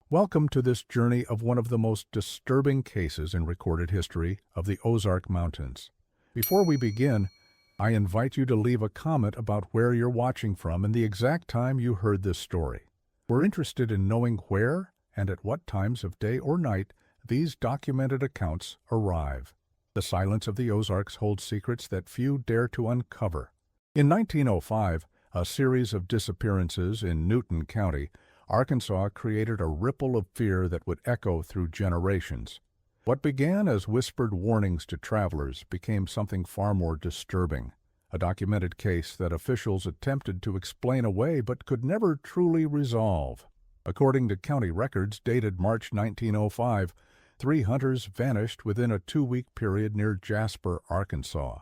Welcome to this journey of one of the most disturbing cases in recorded history of the Ozark Mountains. Before we begin, I invite you to leave a comment about where you're watching from and the exact time you heard this story. We're interested in knowing where and at what times of day or night these documented accounts arrive. The silence of the Ozarks holds secrets that few dare to uncover. In 1905, a series of disappearances in Newton County, Arkansas created a ripple of fear that would echo through generations. What began as whispered warnings to travelers became something far more disturbing, a documented case that officials attempted to explain away but could never truly resolve. According to county records dated March 1905, 3 hunters vanished within a 2-week period near Jasper, Arkansas.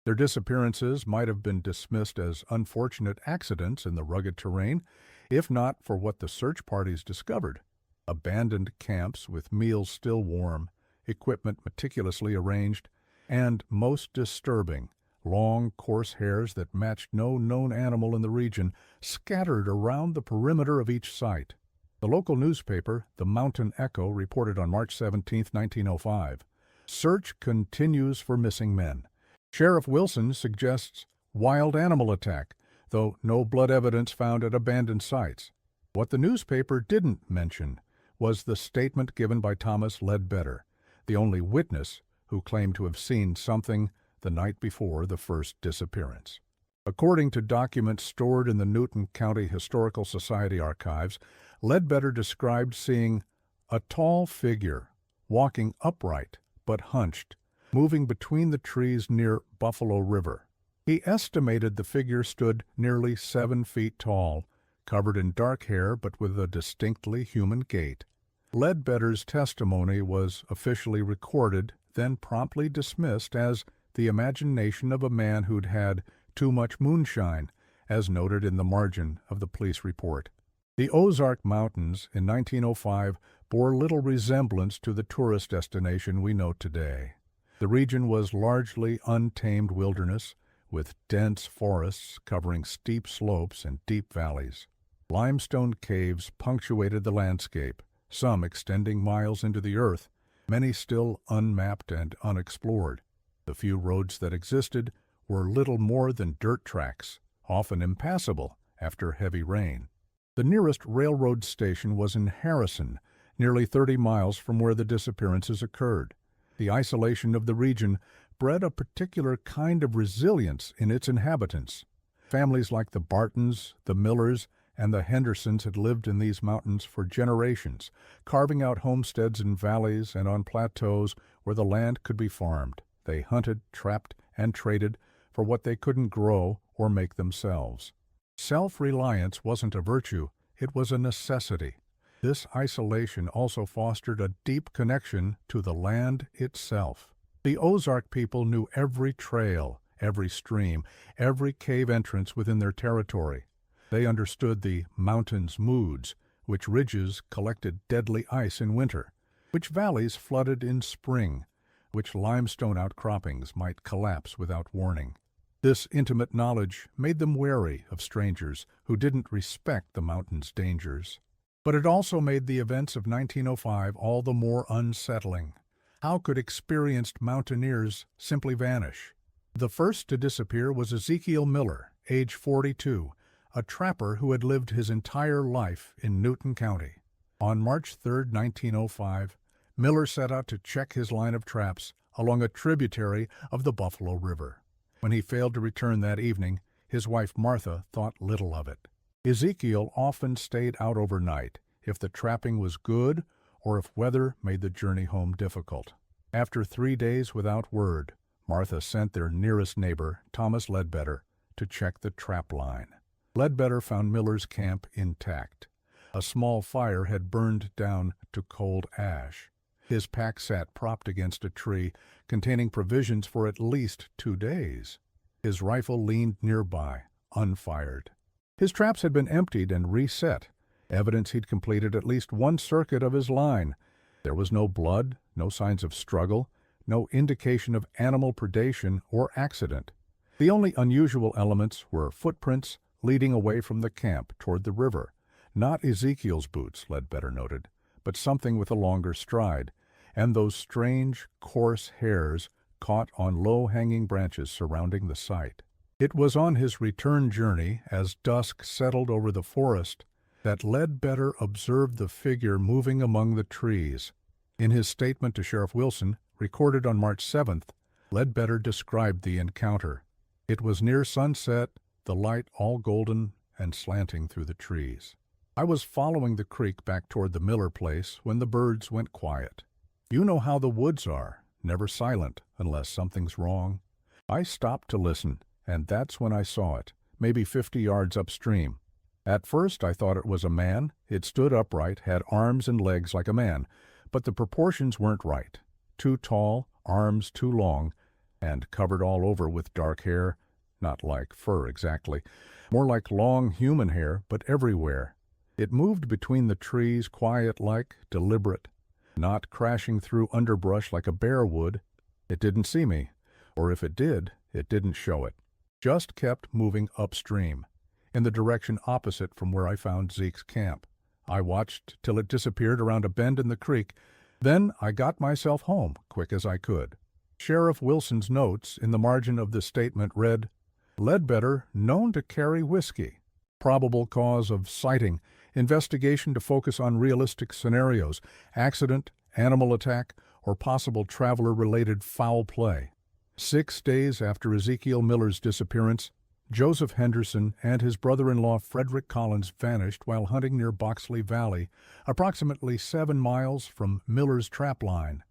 Their disappearances might have been dismissed as unfortunate accidents in the rugged terrain, if not for what the search parties discovered: abandoned camps with meals still warm, equipment meticulously arranged, and, most disturbing, long, coarse hairs that matched no known animal in the region scattered around the perimeter of each site. The local newspaper, the Mountain Echo, reported on March 17, 1905, "Search continues for missing men. Sheriff Wilson suggests wild animal attack, though no blood evidence found at abandoned sites." What the newspaper didn't mention was the statement given by Thomas Ledbetter, the only witness who claimed to have seen something the night before the first disappearance. According to documents stored in the Newton County Historical Society archives, Ledbetter described seeing a tall figure, walking upright but hunched, moving between the trees near Buffalo River. He estimated the figure stood nearly 7 feet tall, covered in dark hair but with a distinctly human gait. Ledbetter's testimony was officially recorded, then promptly dismissed as the imagination of a man who'd had too much moonshine, as noted in the margin of the police report. The Ozark Mountains in 1905 bore little resemblance to the tourist destination we know today. The region was largely untamed wilderness, with dense forests covering steep slopes and deep valleys. Limestone caves punctuated the landscape, some extending miles into the earth, many still unmapped and unexplored. The few roads that existed were little more than dirt tracks, often impassable after heavy rain. The nearest railroad station was in Harrison, nearly 30 miles from where the disappearances occurred. The isolation of the region bred a particular kind of resilience in its inhabitants. Families like the Bartons, the Millers, and the Hendersons had lived in these mountains for generations, carving out homesteads in valleys and on plateaus where the land could be farmed. They hunted, trapped, and traded for what they couldn't grow or make themselves. Self-reliance wasn't a virtue, it was a necessity. This isolation also fostered a deep connection to the land itself. The Ozark people knew every trail, every stream, every cave entrance within their territory. They understood the mountains' moods, which ridges collected deadly ice in winter, which valleys flooded in spring, which limestone outcroppings might collapse without warning. This intimate knowledge made them wary of strangers who didn't respect the mountain's dangers. But it also made the events of 1905 all the more unsettling. How could experienced mountaineers simply vanish? The first to disappear was Ezekiel Miller, age 42, a trapper who had lived his entire life in Newton County. On March 3, 1905, Miller set out to check his line of traps along a tributary of the Buffalo River. When he failed to return that evening, his wife Martha thought little of it. Ezekiel often stayed out overnight if the trapping was good or if weather made the journey home difficult. After 3 days without word, Martha sent their nearest neighbor, Thomas Ledbetter, to check the trap line. Ledbetter found Miller's camp intact. A small fire had burned down to cold ash. His pack sat propped against a tree, containing provisions for at least 2 days. His rifle leaned nearby, unfired. His traps had been emptied and reset, evidence he'd completed at least one circuit of his line. There was no blood, no signs of struggle, no indication of animal predation or accident. The only unusual elements were footprints leading away from the camp toward the river. Not Ezekiel's boots, Ledbetter noted, but something with a longer stride, and those strange, coarse hairs caught on low-hanging branches surrounding the site. It was on his return journey, as dusk settled over the forest, that Ledbetter observed the figure moving among the trees. In his statement to Sheriff Wilson, recorded on March 7th, Ledbetter described the encounter. It was near sunset, the light all golden and slanting through the trees. I was following the creek back toward the Miller place when the birds went quiet. You know how the woods are, never silent unless something's wrong. I stopped to listen, and that's when I saw it, maybe 50 yards upstream. At first I thought it was a man. It stood upright, had arms and legs like a man, but the proportions weren't right. Too tall, arms too long, and covered all over with dark hair, not like fur exactly, more like long human hair, but everywhere. It moved between the trees, quiet-like, deliberate, not crashing through underbrush like a bear would. It didn't see me, or if it did, it didn't show it. Just kept moving upstream, in the direction opposite from where I found Zeke's camp. I watched till it disappeared around a bend in the creek. Then I got myself home, quick as I could. Sheriff Wilson's notes in the margin of the statement read, Ledbetter known to carry whiskey. Probable cause of sighting. Investigation to focus on realistic scenarios, accident, animal attack, or possible traveler-related foul play. 6 days after Ezekiel Miller's disappearance, Joseph Henderson and his brother-in-law Frederick Collins vanished while hunting near Boxley Valley, approximately 7 miles from Miller's trap line.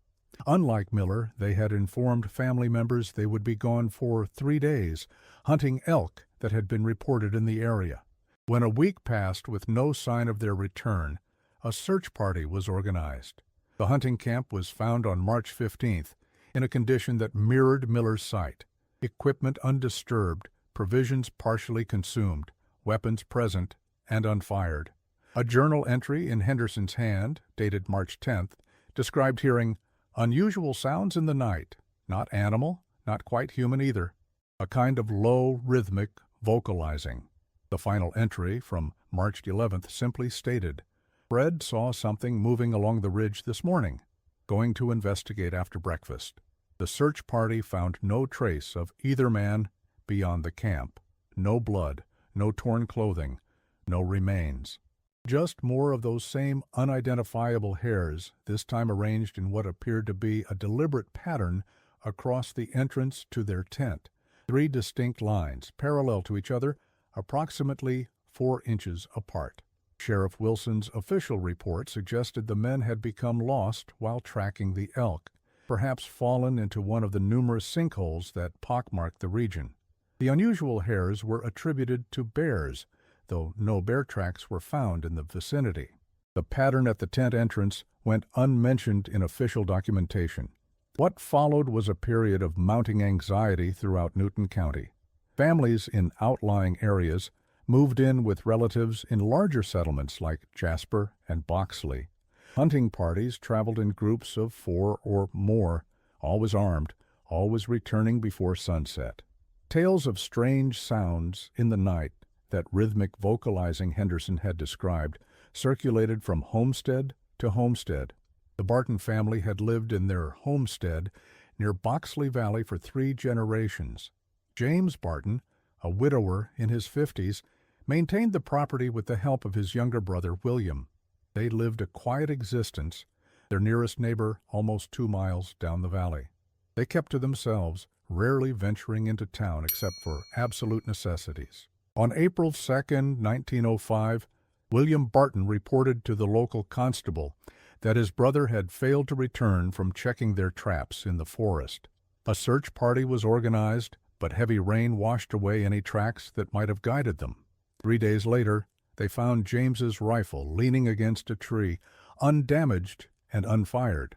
Unlike Miller, they had informed family members they would be gone for 3 days, hunting elk that had been reported in the area. When a week passed with no sign of their return, a search party was organized. The hunting camp was found on March 15th, in a condition that mirrored Miller's site. Equipment undisturbed, provisions partially consumed, weapons present and unfired. A journal entry in Henderson's hand, dated March 10th, described hearing unusual sounds in the night, not animal, not quite human either, a kind of low, rhythmic vocalizing. The final entry, from March 11th, simply stated, Fred saw something moving along the ridge this morning, going to investigate after breakfast. The search party found no trace of either man beyond the camp. No blood, no torn clothing, no remains. Just more of those same unidentifiable hairs, this time arranged in what appeared to be a deliberate pattern across the entrance to their tent. 3 distinct lines, parallel to each other, approximately 4 inches apart. Sheriff Wilson's official report suggested the men had become lost while tracking the elk, perhaps fallen into one of the numerous sinkholes that pockmarked the region. The unusual hairs were attributed to bears, though no bear tracks were found in the vicinity. The pattern at the tent entrance went unmentioned in official documentation. What followed was a period of mounting anxiety throughout Newton County. Families in outlying areas moved in with relatives in larger settlements like Jasper and Boxley. Hunting parties traveled in groups of 4 or more, always armed, always returning before sunset. Tales of strange sounds in the night, that rhythmic vocalizing Henderson had described, circulated from homestead to homestead. The Barton family had lived in their homestead near Boxley Valley for 3 generations. James Barton, a widower in his 50s, maintained the property with the help of his younger brother William. They lived a quiet existence, their nearest neighbor almost 2 miles down the valley. They kept to themselves, rarely venturing into town except for absolute necessities. On April 2, 1905, William Barton reported to the local constable that his brother had failed to return from checking their traps in the forest. A search party was organized, but heavy rain washed away any tracks that might have guided them. 3 days later, they found James's rifle leaning against a tree, undamaged and unfired.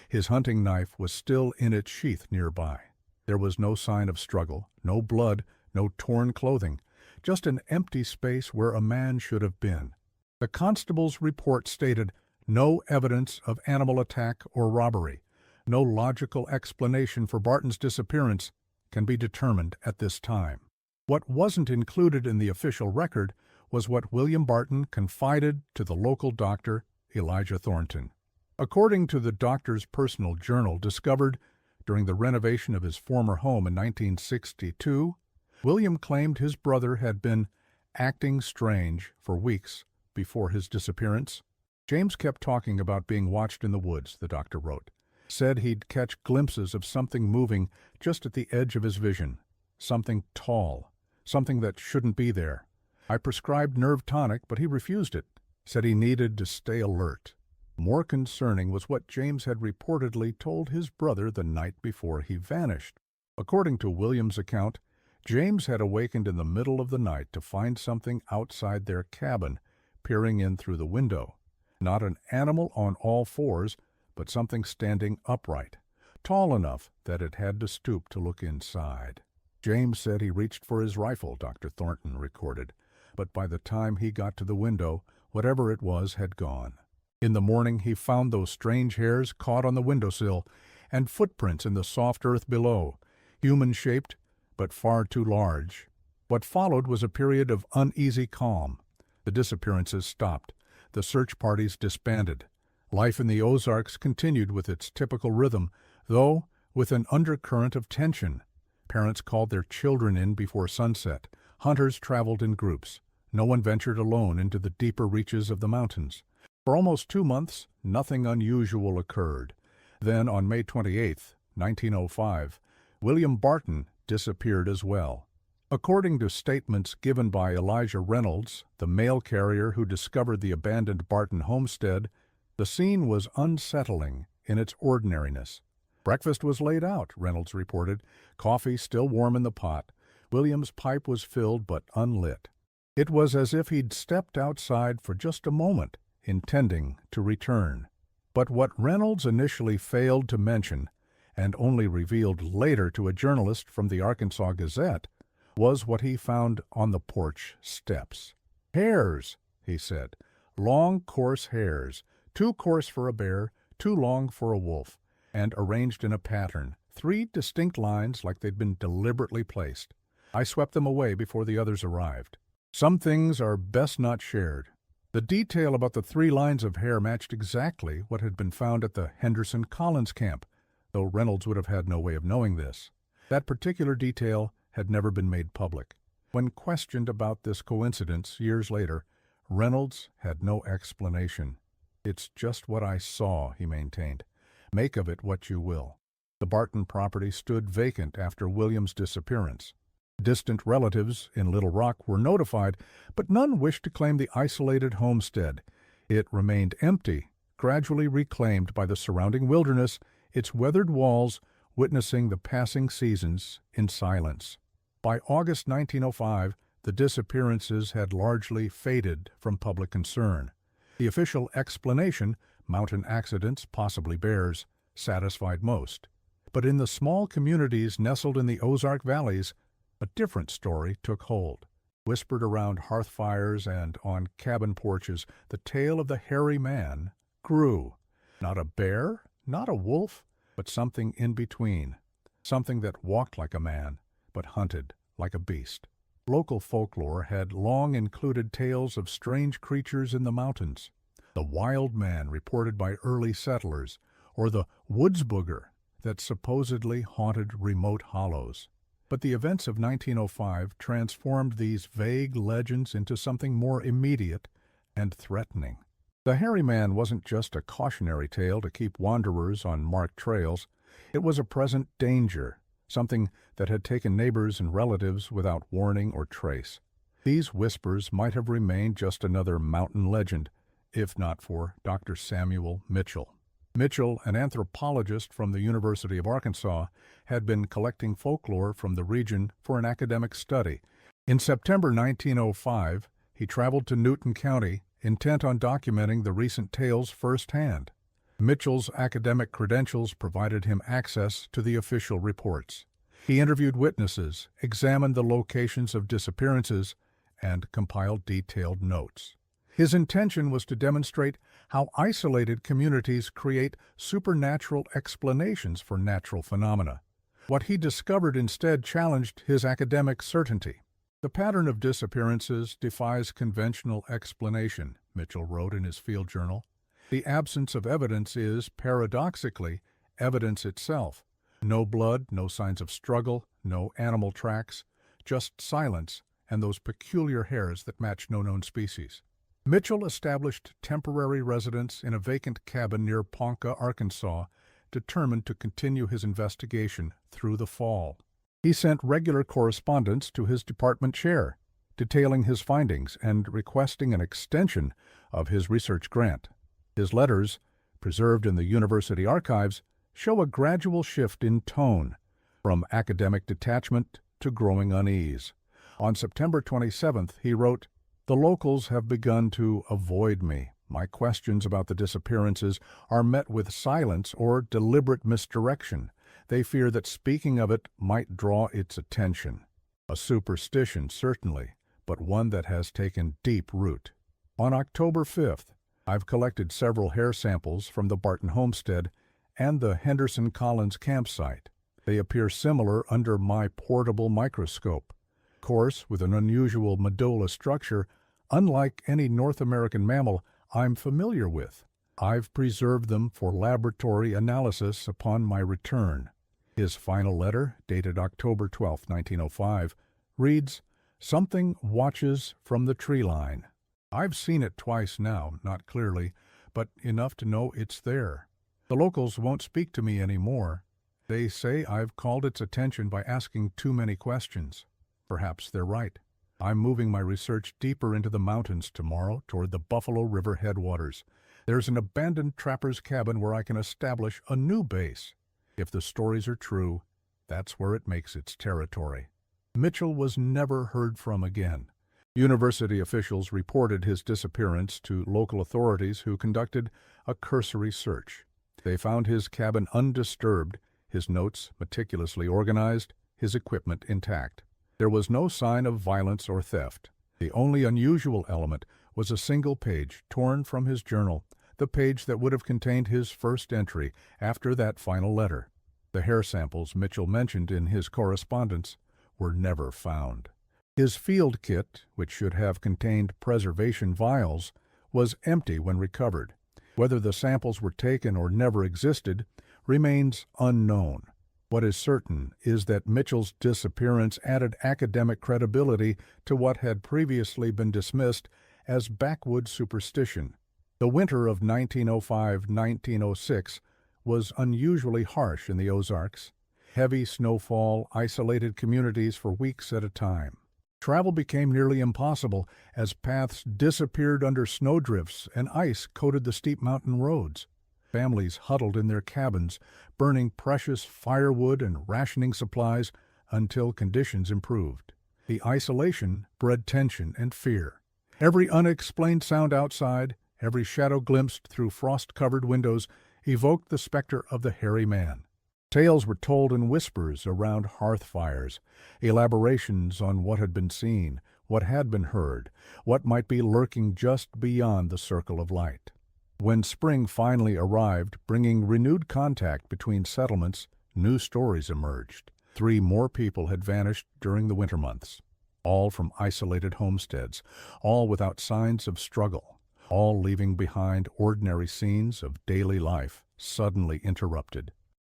His hunting knife was still in its sheath nearby. There was no sign of struggle, no blood, no torn clothing, just an empty space where a man should have been. The constable's report stated no evidence of animal attack or robbery. No logical explanation for Barton's disappearance can be determined at this time. What wasn't included in the official record was what William Barton confided to the local doctor Elijah Thornton. According to the doctor's personal journal discovered during the renovation of his former home in 1962, William claimed his brother had been acting strange for weeks before his disappearance. James kept talking about being watched in the woods, the doctor wrote. Said he'd catch glimpses of something moving just at the edge of his vision. Something tall. Something that shouldn't be there. I prescribed nerve tonic, but he refused it. Said he needed to stay alert. More concerning was what James had reportedly told his brother the night before he vanished. According to William's account, James had awakened in the middle of the night to find something outside their cabin, peering in through the window. Not an animal on all fours, but something standing upright, tall enough that it had to stoop to look inside. James said he reached for his rifle, Dr. Thornton recorded, but by the time he got to the window, whatever it was had gone. In the morning he found those strange hairs caught on the windowsill and footprints in the soft earth below, human-shaped but far too large. What followed was a period of uneasy calm. The disappearances stopped. The search parties disbanded. Life in the Ozarks continued with its typical rhythm, though with an undercurrent of tension. Parents called their children in before sunset. Hunters traveled in groups. No one ventured alone into the deeper reaches of the mountains. For almost 2 months, nothing unusual occurred. Then, on May 28, 1905, William Barton disappeared as well. According to statements given by Elijah Reynolds, the mail carrier who discovered the abandoned Barton homestead, the scene was unsettling in its ordinariness. Breakfast was laid out, Reynolds reported, coffee still warm in the pot. William's pipe was filled but unlit. It was as if he'd stepped outside for just a moment, intending to return. But what Reynolds initially failed to mention, and only revealed later to a journalist from the Arkansas Gazette, was what he found on the porch steps. Hairs, he said. Long, coarse hairs. Too coarse for a bear, too long for a wolf, and arranged in a pattern, 3 distinct lines like they'd been deliberately placed. I swept them away before the others arrived. Some things are best not shared. The detail about the 3 lines of hair matched exactly what had been found at the Henderson Collins camp, though Reynolds would have had no way of knowing this. That particular detail had never been made public. When questioned about this coincidence years later, Reynolds had no explanation. It's just what I saw, he maintained. Make of it what you will. The Barton property stood vacant after William's disappearance. Distant relatives in Little Rock were notified, but none wished to claim the isolated homestead. It remained empty, gradually reclaimed by the surrounding wilderness, its weathered walls witnessing the passing seasons in silence. By August 1905, the disappearances had largely faded from public concern. The official explanation, mountain accidents, possibly bears, satisfied most. But in the small communities nestled in the Ozark valleys, a different story took hold. Whispered around hearth fires and on cabin porches, the tale of the hairy man grew. Not a bear, not a wolf, but something in between. Something that walked like a man, but hunted like a beast. Local folklore had long included tales of strange creatures in the mountains. The wild man reported by early settlers, or the woods booger that supposedly haunted remote hollows. But the events of 1905 transformed these vague legends into something more immediate and threatening. The hairy man wasn't just a cautionary tale to keep wanderers on marked trails. It was a present danger, something that had taken neighbors and relatives without warning or trace. These whispers might have remained just another mountain legend, if not for Dr. Samuel Mitchell. Mitchell, an anthropologist from the University of Arkansas, had been collecting folklore from the region for an academic study. In September 1905, he traveled to Newton County, intent on documenting the recent tales firsthand. Mitchell's academic credentials provided him access to the official reports. He interviewed witnesses, examined the locations of disappearances, and compiled detailed notes. His intention was to demonstrate how isolated communities create supernatural explanations for natural phenomena. What he discovered instead challenged his academic certainty. The pattern of disappearances defies conventional explanation, Mitchell wrote in his field journal. The absence of evidence is, paradoxically, evidence itself. No blood, no signs of struggle, no animal tracks, just silence and those peculiar hairs that match no known species. Mitchell established temporary residence in a vacant cabin near Ponca, Arkansas, determined to continue his investigation through the fall. He sent regular correspondence to his department chair, detailing his findings and requesting an extension of his research grant. His letters, preserved in the university archives, show a gradual shift in tone, from academic detachment to growing unease. On September 27th, he wrote, "The locals have begun to avoid me. My questions about the disappearances are met with silence or deliberate misdirection. They fear that speaking of it might draw its attention." A superstition, certainly, but one that has taken deep root. On October 5th, I've collected several hair samples from the Barton homestead and the Henderson Collins campsite. They appear similar under my portable microscope. Coarse, with an unusual medulla structure, unlike any North American mammal I'm familiar with. I've preserved them for laboratory analysis upon my return. His final letter, dated October 12, 1905, reads, "Something watches from the tree line. I've seen it twice now, not clearly, but enough to know it's there. The locals won't speak to me anymore. They say I've called its attention by asking too many questions. Perhaps they're right. I'm moving my research deeper into the mountains tomorrow toward the Buffalo River headwaters. There's an abandoned trapper's cabin where I can establish a new base. If the stories are true, that's where it makes its territory." Mitchell was never heard from again. University officials reported his disappearance to local authorities who conducted a cursory search. They found his cabin undisturbed, his notes meticulously organized, his equipment intact. There was no sign of violence or theft. The only unusual element was a single page torn from his journal, the page that would have contained his first entry after that final letter. The hair samples Mitchell mentioned in his correspondence were never found. His field kit, which should have contained preservation vials, was empty when recovered. Whether the samples were taken or never existed remains unknown. What is certain is that Mitchell's disappearance added academic credibility to what had previously been dismissed as backwoods superstition. The winter of 1905-1906 was unusually harsh in the Ozarks. Heavy snowfall isolated communities for weeks at a time. Travel became nearly impossible as paths disappeared under snowdrifts and ice coated the steep mountain roads. Families huddled in their cabins, burning precious firewood and rationing supplies until conditions improved. The isolation bred tension and fear. Every unexplained sound outside, every shadow glimpsed through frost-covered windows, evoked the specter of the hairy man. Tales were told in whispers around hearth fires, elaborations on what had been seen, what had been heard, what might be lurking just beyond the circle of light. When spring finally arrived, bringing renewed contact between settlements, new stories emerged. 3 more people had vanished during the winter months, all from isolated homesteads, all without signs of struggle, all leaving behind ordinary scenes of daily life, suddenly interrupted.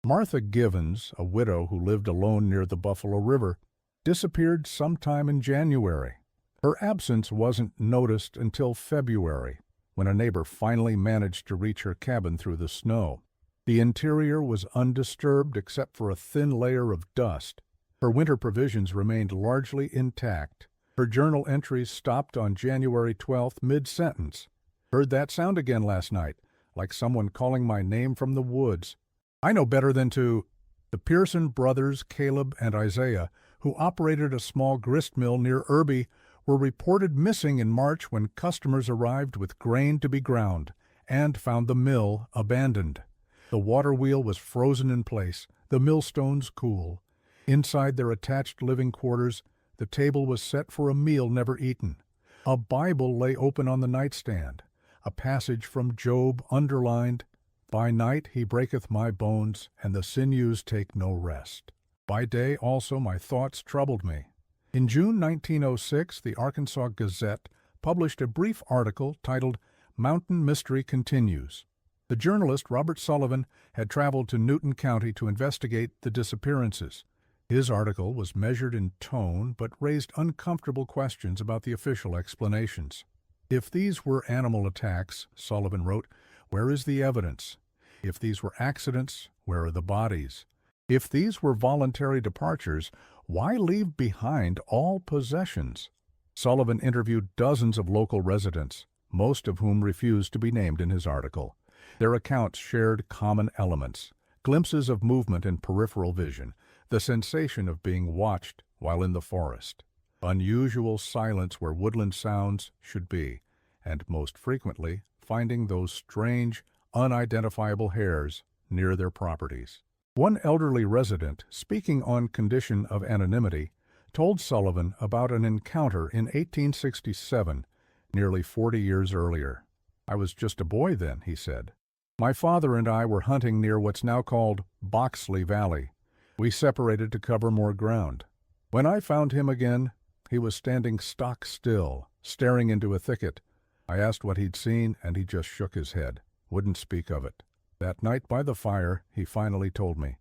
Martha Givens, a widow who lived alone near the Buffalo River, disappeared sometime in January. Her absence wasn't noticed until February, when a neighbor finally managed to reach her cabin through the snow. The interior was undisturbed except for a thin layer of dust. Her winter provisions remained largely intact. Her journal entries stopped on January 12th mid-sentence. "Heard that sound again last night, like someone calling my name from the woods. I know better than to—" The Pearson brothers, Caleb and Isaiah, who operated a small grist mill near Irby, were reported missing in March when customers arrived with grain to be ground and found the mill abandoned. The water wheel was frozen in place, the millstones cool. Inside their attached living quarters, the table was set for a meal never eaten. A Bible lay open on the nightstand, a passage from Job underlined, "By night he breaketh my bones, and the sinews take no rest. By day also my thoughts troubled me." In June 1906, the Arkansas Gazette published a brief article titled Mountain Mystery continues. The journalist Robert Sullivan had traveled to Newton County to investigate the disappearances. His article was measured in tone but raised uncomfortable questions about the official explanations. If these were animal attacks, Sullivan wrote, where is the evidence? If these were accidents, where are the bodies? If these were voluntary departures, why leave behind all possessions? Sullivan interviewed dozens of local residents, most of whom refused to be named in his article. Their accounts shared common elements: glimpses of movement in peripheral vision, the sensation of being watched while in the forest, unusual silence where woodland sounds should be, and most frequently finding those strange, unidentifiable hairs near their properties. One elderly resident, speaking on condition of anonymity, told Sullivan about an encounter in 1867, nearly 40 years earlier. I was just a boy then, he said. My father and I were hunting near what's now called Boxley Valley. We separated to cover more ground. When I found him again, he was standing stock still, staring into a thicket. I asked what he'd seen, and he just shook his head, wouldn't speak of it. That night by the fire, he finally told me.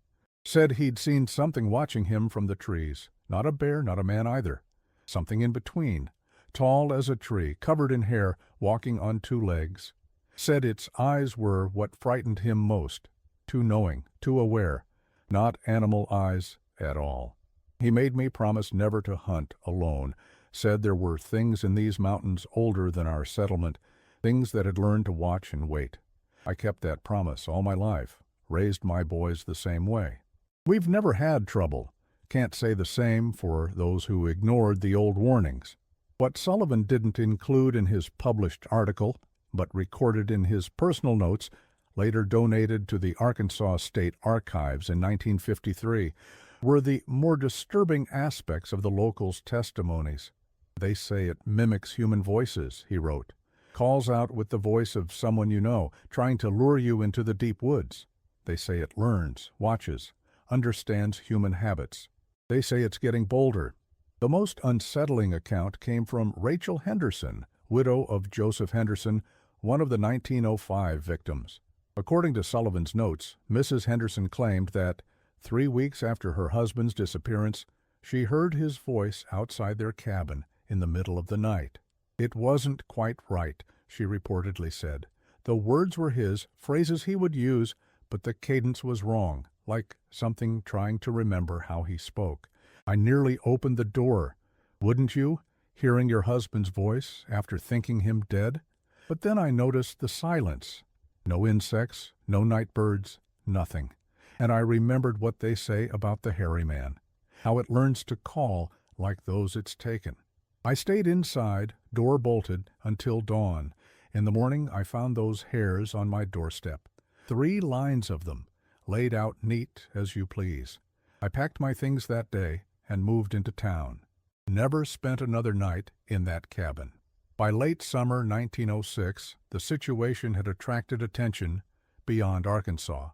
Said he'd seen something watching him from the trees. Not a bear, not a man either. Something in between, tall as a tree, covered in hair, walking on two legs. Said its eyes were what frightened him most. Too knowing, too aware. Not animal eyes at all. He made me promise never to hunt alone. Said there were things in these mountains older than our settlement, things that had learned to watch and wait. I kept that promise all my life, raised my boys the same way. We've never had trouble. Can't say the same for those who ignored the old warnings. What Sullivan didn't include in his published article, but recorded in his personal notes, later donated to the Arkansas State Archives in 1953, were the more disturbing aspects of the locals' testimonies. They say it mimics human voices, he wrote. Calls out with the voice of someone you know, trying to lure you into the deep woods. They say it learns, watches, understands human habits. They say it's getting bolder. The most unsettling account came from Rachel Henderson, widow of Joseph Henderson, one of the 1905 victims. According to Sullivan's notes, Mrs. Henderson claimed that 3 weeks after her husband's disappearance, she heard his voice outside their cabin in the middle of the night. It wasn't quite right, she reportedly said. The words were his, phrases he would use, but the cadence was wrong, like something trying to remember how he spoke. I nearly opened the door. Wouldn't you, hearing your husband's voice after thinking him dead? But then I noticed the silence. No insects, no night birds, nothing. And I remembered what they say about the hairy man, how it learns to call like those it's taken. I stayed inside, door bolted, until dawn. In the morning I found those hairs on my doorstep. 3 lines of them, laid out neat as you please. I packed my things that day and moved into town. Never spent another night in that cabin. By late summer 1906, the situation had attracted attention beyond Arkansas.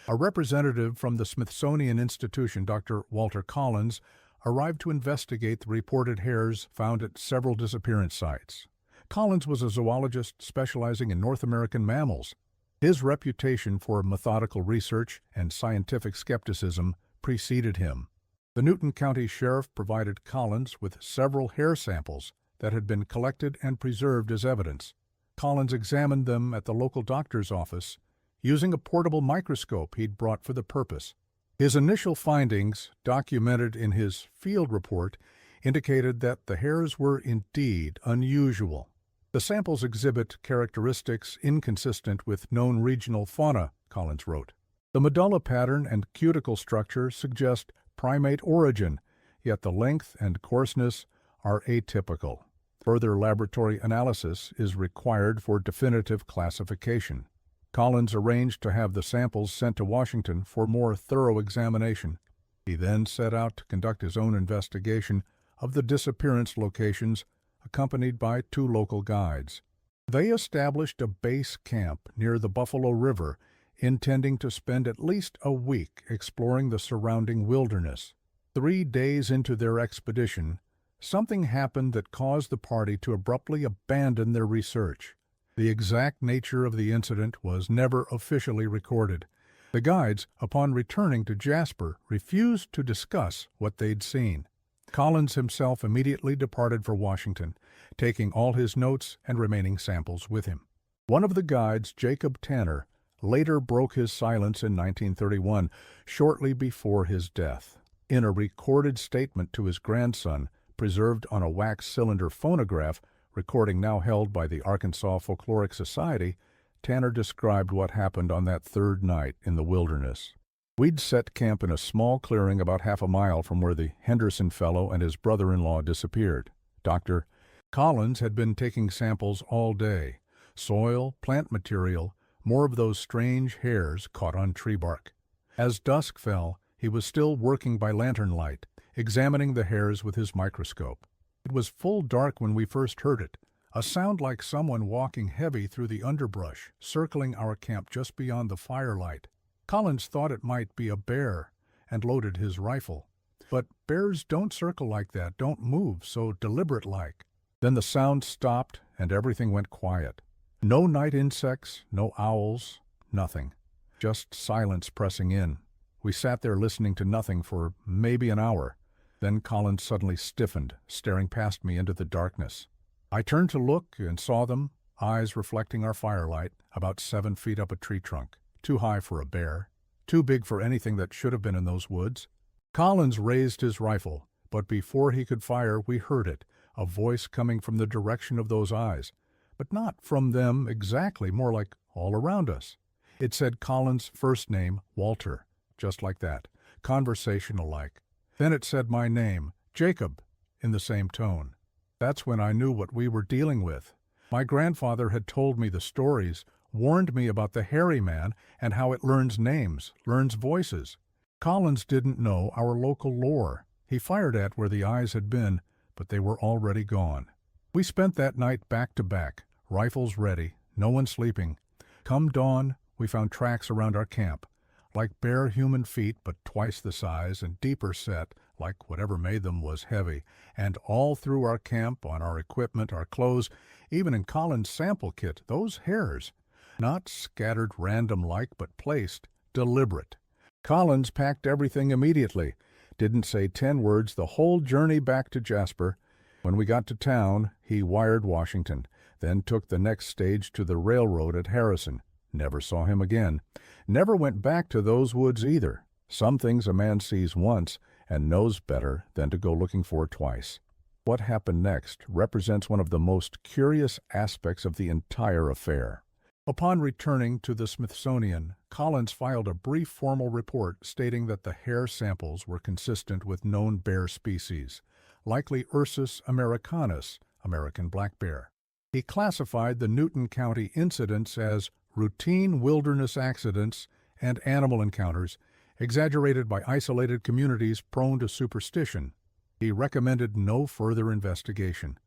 A representative from the Smithsonian Institution, Dr. Walter Collins, arrived to investigate the reported hairs found at several disappearance sites. Collins was a zoologist specializing in North American mammals. His reputation for methodical research and scientific skepticism preceded him. The Newton County Sheriff provided Collins with several hair samples that had been collected and preserved as evidence. Collins examined them at the local doctor's office using a portable microscope he'd brought for the purpose. His initial findings, documented in his field report, indicated that the hairs were indeed unusual. The samples exhibit characteristics inconsistent with known regional fauna, Collins wrote. The medulla pattern and cuticle structure suggest primate origin, yet the length and coarseness are atypical. Further laboratory analysis is required for definitive classification. Collins arranged to have the samples sent to Washington for more thorough examination. He then set out to conduct his own investigation of the disappearance locations, accompanied by 2 local guides. They established a base camp near the Buffalo River, intending to spend at least a week exploring the surrounding wilderness. 3 days into their expedition, something happened that caused the party to abruptly abandon their research. The exact nature of the incident was never officially recorded. The guides, upon returning to Jasper, refused to discuss what they'd seen. Collins himself immediately departed for Washington, taking all his notes and remaining samples with him. One of the guides, Jacob Tanner, later broke his silence in 1931, shortly before his death. In a recorded statement to his grandson, preserved on a wax cylinder phonograph, recording now held by the Arkansas Folkloric Society, Tanner described what happened on that third night in the wilderness. We'd set camp in a small clearing about half a mile from where the Henderson fellow and his brother-in-law disappeared. Dr. Collins had been taking samples all day. Soil, plant material, more of those strange hairs caught on tree bark. As dusk fell, he was still working by lantern light, examining the hairs with his microscope. It was full dark when we first heard it, a sound like someone walking heavy through the underbrush, circling our camp just beyond the firelight. Collins thought it might be a bear and loaded his rifle. But bears don't circle like that, don't move so deliberate-like. Then the sound stopped and everything went quiet. No night insects, no owls, nothing. Just silence pressing in. We sat there listening to nothing for maybe an hour. Then Collins suddenly stiffened, staring past me into the darkness. I turned to look and saw them, eyes reflecting our firelight, about 7 feet up a tree trunk. Too high for a bear, too big for anything that should have been in those woods. Collins raised his rifle, but before he could fire, we heard it, a voice coming from the direction of those eyes, but not from them exactly, more like all around us. It said Collins' first name, Walter, just like that, conversational-like. Then it said my name, Jacob, in the same tone. That's when I knew what we were dealing with. My grandfather had told me the stories, warned me about the hairy man and how it learns names, learns voices. Collins didn't know our local lore. He fired at where the eyes had been, but they were already gone. We spent that night back to back, rifles ready, no one sleeping. Come dawn, we found tracks around our camp, like bare human feet but twice the size and deeper set, like whatever made them was heavy, and all through our camp, on our equipment, our clothes, even in Collins' sample kit, those hairs. Not scattered random-like, but placed, deliberate. Collins packed everything immediately, didn't say 10 words the whole journey back to Jasper. When we got to town, he wired Washington, then took the next stage to the railroad at Harrison. Never saw him again. Never went back to those woods either. Some things a man sees once and knows better than to go looking for twice. What happened next represents one of the most curious aspects of the entire affair. Upon returning to the Smithsonian, Collins filed a brief formal report stating that the hair samples were consistent with known bear species, likely Ursus americanus, American black bear. He classified the Newton County incidents as routine wilderness accidents and animal encounters, exaggerated by isolated communities prone to superstition. He recommended no further investigation.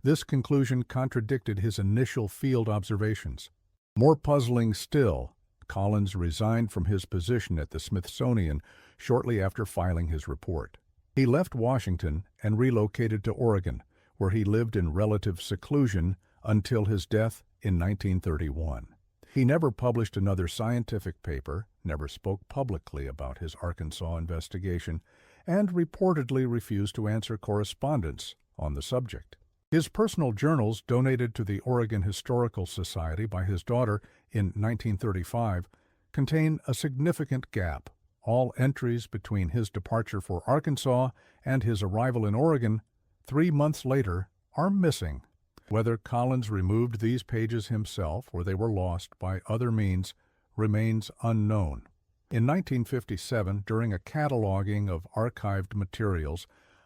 This conclusion contradicted his initial field observations. More puzzling still, Collins resigned from his position at the Smithsonian shortly after filing his report. He left Washington and relocated to Oregon, where he lived in relative seclusion until his death in 1931. He never published another scientific paper, never spoke publicly about his Arkansas investigation, and reportedly refused to answer correspondence on the subject. His personal journals, donated to the Oregon Historical Society by his daughter in 1935, contain a significant gap. All entries between his departure for Arkansas and his arrival in Oregon 3 months later are missing. Whether Collins removed these pages himself or they were lost by other means remains unknown. In 1957, during a cataloging of archived materials,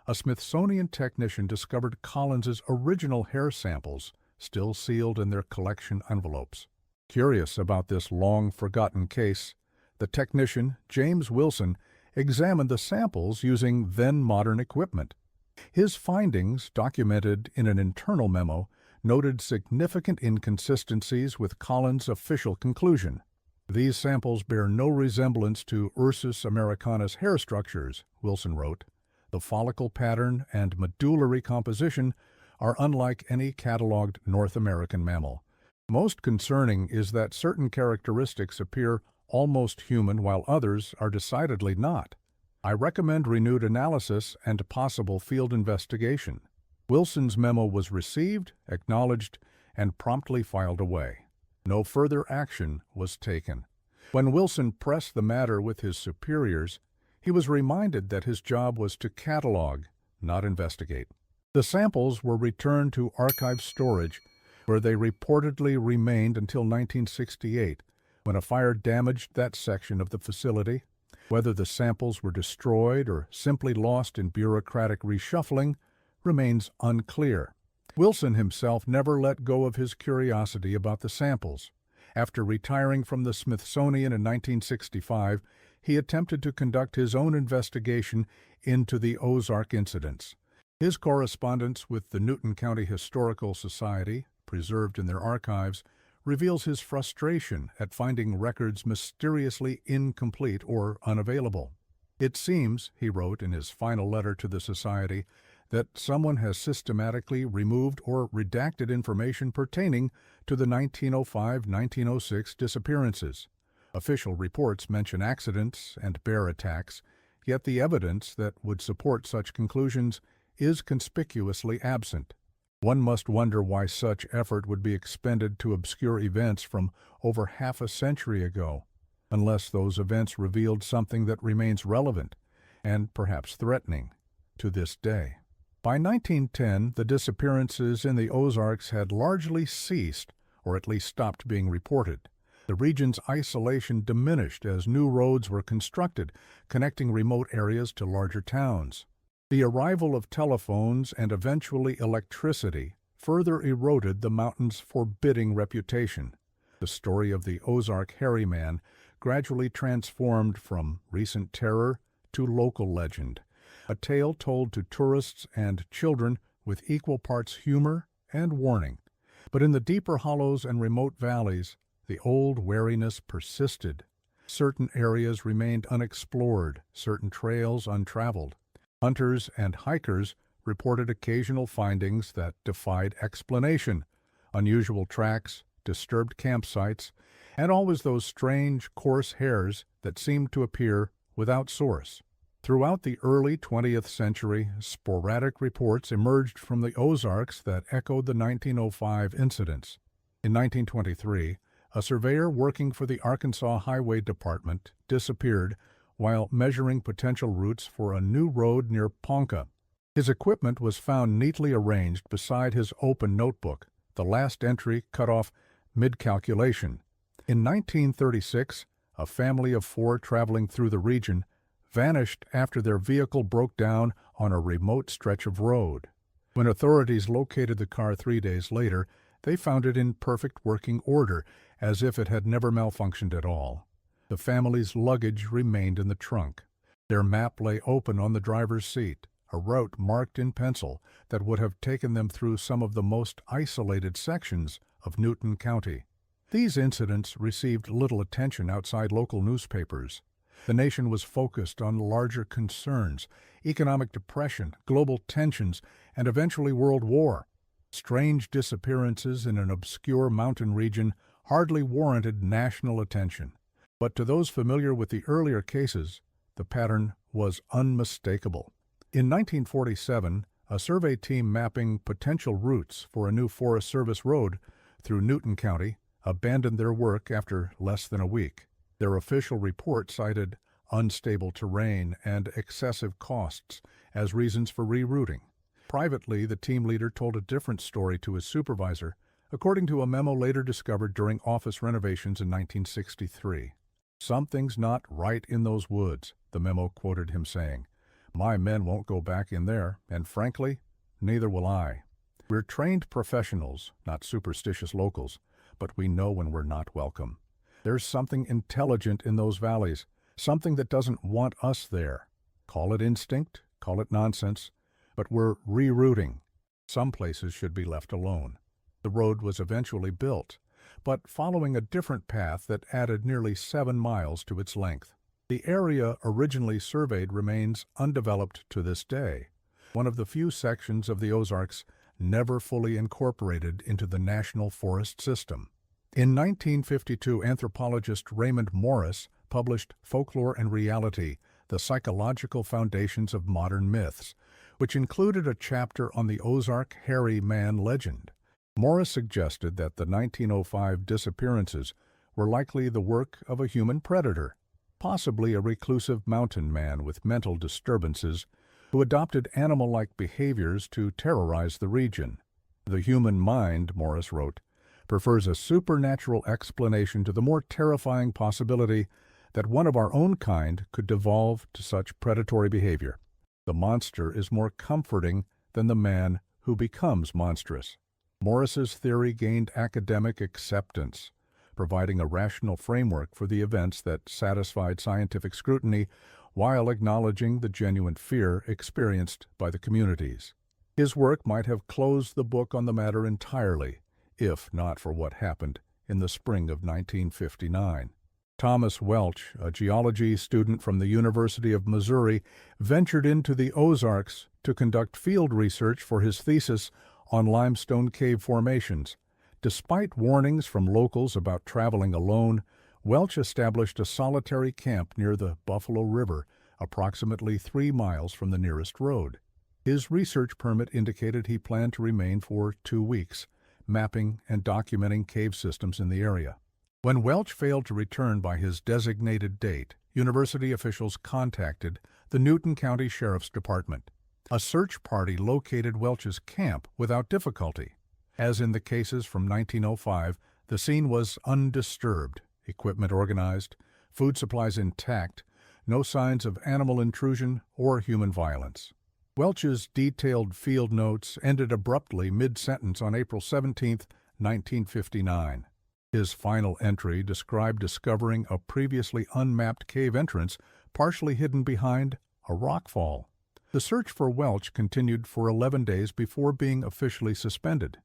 a Smithsonian technician discovered Collins's original hair samples, still sealed in their collection envelopes. Curious about this long-forgotten case, the technician, James Wilson, examined the samples using then-modern equipment. His findings, documented in an internal memo, noted significant inconsistencies with Collins' official conclusion. These samples bear no resemblance to Ursus americanus hair structures, Wilson wrote. The follicle pattern and medullary composition are unlike any cataloged North American mammal. Most concerning is that certain characteristics appear almost human while others are decidedly not. I recommend renewed analysis and possible field investigation. Wilson's memo was received, acknowledged, and promptly filed away. No further action was taken. When Wilson pressed the matter with his superiors, he was reminded that his job was to catalog, not investigate. The samples were returned to archive storage, where they reportedly remained until 1968, when a fire damaged that section of the facility. Whether the samples were destroyed or simply lost in bureaucratic reshuffling remains unclear. Wilson himself never let go of his curiosity about the samples. After retiring from the Smithsonian in 1965, he attempted to conduct his own investigation into the Ozark incidents. His correspondence with the Newton County Historical Society, preserved in their archives, reveals his frustration at finding records mysteriously incomplete or unavailable. "It seems," he wrote in his final letter to the Society, "that someone has systematically removed or redacted information pertaining to the 1905-1906 disappearances. Official reports mention accidents and bear attacks, yet the evidence that would support such conclusions is conspicuously absent. One must wonder why such effort would be expended to obscure events from over half a century ago, unless those events revealed something that remains relevant and perhaps threatening to this day." By 1910, the disappearances in the Ozarks had largely ceased, or at least stopped being reported. The region's isolation diminished as new roads were constructed, connecting remote areas to larger towns. The arrival of telephones and eventually electricity further eroded the mountain's forbidding reputation. The story of the Ozark Hairy Man gradually transformed from recent terror to local legend, a tale told to tourists and children with equal parts humor and warning. But in the deeper hollows and remote valleys, the old wariness persisted. Certain areas remained unexplored, certain trails untraveled. Hunters and hikers reported occasional findings that defied explanation: unusual tracks, disturbed campsites, and always those strange, coarse hairs that seemed to appear without source. Throughout the early 20th century, sporadic reports emerged from the Ozarks that echoed the 1905 incidents. In 1923, a surveyor working for the Arkansas Highway Department disappeared while measuring potential routes for a new road near Ponca. His equipment was found neatly arranged beside his open notebook, the last entry cut off mid-calculation. In 1936, a family of 4 traveling through the region vanished after their vehicle broke down on a remote stretch of road. When authorities located the car 3 days later, they found it in perfect working order, as if it had never malfunctioned at all. The family's luggage remained in the trunk. Their map lay open on the driver's seat, a route marked in pencil that would have taken them through some of the most isolated sections of Newton County. These incidents received little attention outside local newspapers. The nation was focused on larger concerns: economic depression, global tensions, and eventually World War. Strange disappearances in an obscure mountain region hardly warranted national attention. But to those familiar with the earlier cases, the pattern was unmistakable. In 1947, a survey team mapping potential routes for a new Forest Service road through Newton County abandoned their work after less than a week. Their official report cited unstable terrain and excessive costs as reasons for rerouting. Privately, the team leader told a different story to his supervisor, according to a memo later discovered during office renovations in 1963. "Something's not right in those woods," the memo quoted him saying. "My men won't go back in there, and frankly, neither will I. We're trained professionals, not superstitious locals, but we know when we're not welcome. There's something intelligent in those valleys, something that doesn't want us there. Call it instinct, call it nonsense, but we're rerouting. Some places should be left alone." The road was eventually built, but following a different path that added nearly 7 miles to its length. The area originally surveyed remains undeveloped to this day, one of the few sections of the Ozarks never fully incorporated into the National Forest System. In 1952, anthropologist Raymond Morris published Folklore and Reality: The Psychological Foundations of Modern Myths, which included a chapter on the Ozark hairy man legend. Morris suggested that the 1905 disappearances were likely the work of a human predator, possibly a reclusive mountain man with mental disturbances who adopted animal-like behaviors to terrorize the region. The human mind, Morris wrote, prefers a supernatural explanation to the more terrifying possibility that one of our own kind could devolve to such predatory behavior. The monster is more comforting than the man who becomes monstrous. Morris's theory gained academic acceptance, providing a rational framework for the events that satisfied scientific scrutiny while acknowledging the genuine fear experienced by the communities. His work might have closed the book on the matter entirely, if not for what happened in the spring of 1959. Thomas Welch, a geology student from the University of Missouri, ventured into the Ozarks to conduct field research for his thesis on limestone cave formations. Despite warnings from locals about traveling alone, Welch established a solitary camp near the Buffalo River, approximately 3 miles from the nearest road. His research permit indicated he planned to remain for 2 weeks, mapping and documenting cave systems in the area. When Welch failed to return by his designated date, university officials contacted the Newton County Sheriff's Department. A search party located Welch's camp without difficulty. As in the cases from 1905, the scene was undisturbed, equipment organized, food supplies intact, no signs of animal intrusion or human violence. Welch's detailed field notes ended abruptly mid-sentence on April 17, 1959. His final entry described discovering a previously unmapped cave entrance partially hidden behind a rockfall. The search for Welch continued for 11 days before being officially suspended.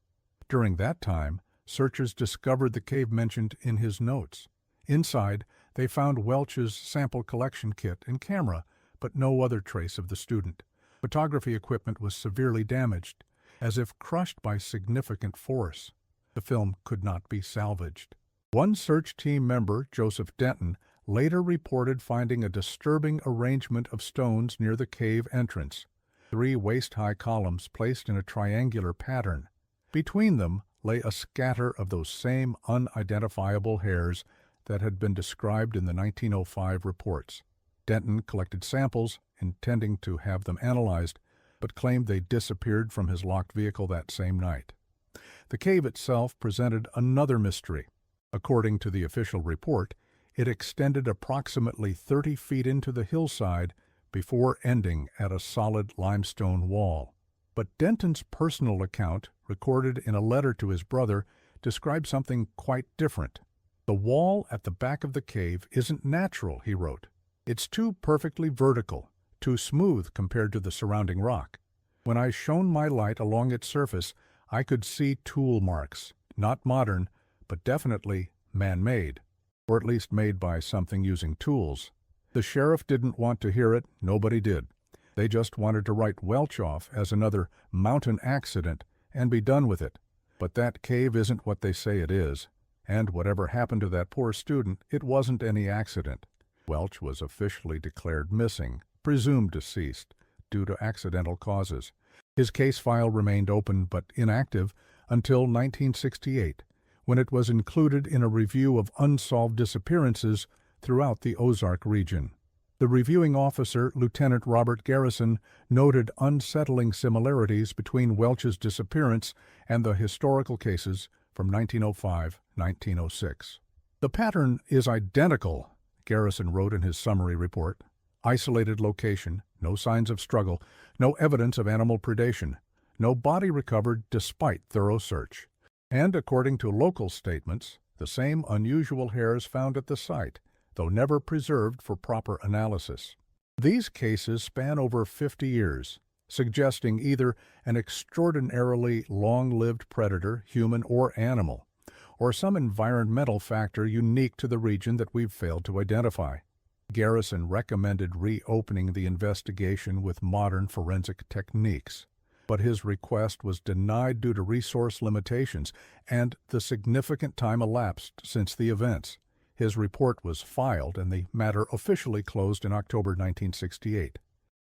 During that time, searchers discovered the cave mentioned in his notes. Inside, they found Welch's sample collection kit and camera, but no other trace of the student. Photography equipment was severely damaged, as if crushed by significant force. The film could not be salvaged. One search team member, Joseph Denton, later reported finding a disturbing arrangement of stones near the cave entrance, 3 waist-high columns placed in a triangular pattern. Between them lay a scatter of those same unidentifiable hairs that had been described in the 1905 reports. Denton collected samples, intending to have them analyzed, but claimed they disappeared from his locked vehicle that same night. The cave itself presented another mystery. According to the official report, it extended approximately 30 feet into the hillside before ending at a solid limestone wall. But Denton's personal account, recorded in a letter to his brother, described something quite different. "The wall at the back of the cave isn't natural," he wrote. "It's too perfectly vertical, too smooth compared to the surrounding rock. When I shone my light along its surface, I could see tool marks, not modern, but definitely man-made, or at least made by something using tools. The sheriff didn't want to hear it, nobody did. They just wanted to write Welch off as another mountain accident and be done with it. But that cave isn't what they say it is, and whatever happened to that poor student, it wasn't any accident." Welch was officially declared missing, presumed deceased, due to accidental causes. His case file remained open but inactive until 1968, when it was included in a review of unsolved disappearances throughout the Ozark region. The reviewing officer, Lieutenant Robert Garrison, noted unsettling similarities between Welch's disappearance and the historical cases from 1905-1906. "The pattern is identical," Garrison wrote in his summary report. "Isolated location, no signs of struggle, no evidence of animal predation, no body recovered despite thorough search. And according to local statements, the same unusual hairs found at the site, though never preserved for proper analysis." These cases span over 50 years, suggesting either an extraordinarily long-lived predator, human or animal, or some environmental factor unique to the region that we've failed to identify. Garrison recommended reopening the investigation with modern forensic techniques. but his request was denied due to resource limitations and the significant time elapsed since the events. His report was filed and the matter officially closed in October 1968.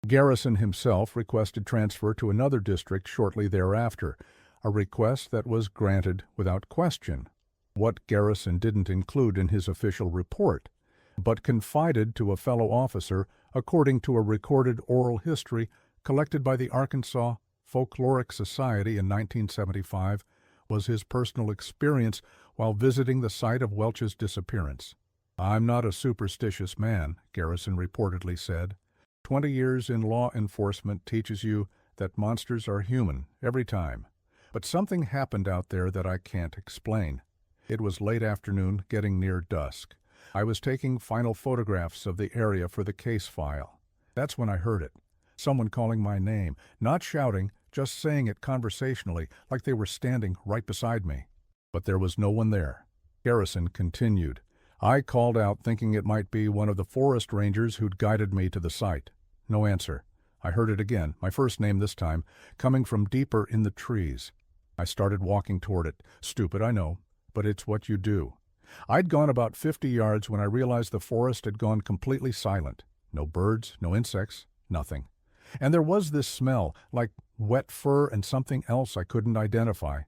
Garrison himself requested transfer to another district shortly thereafter, a request that was granted without question. What Garrison didn't include in his official report, but confided to a fellow officer according to a recorded oral history collected by the Arkansas Folkloric Society in 1975, was his personal experience while visiting the site of Welch's disappearance. "I'm not a superstitious man," Garrison reportedly said. 20 years in law enforcement teaches you that monsters are human every time. But something happened out there that I can't explain. It was late afternoon, getting near dusk. I was taking final photographs of the area for the case file. That's when I heard it. Someone calling my name, not shouting, just saying it conversationally, like they were standing right beside me. But there was no one there. Garrison continued. I called out thinking it might be one of the forest rangers who'd guided me to the site. No answer. I heard it again, my first name this time, coming from deeper in the trees. I started walking toward it. Stupid, I know, but it's what you do. I'd gone about 50 yards when I realized the forest had gone completely silent. No birds, no insects, nothing. And there was this smell, like wet fur and something else I couldn't identify.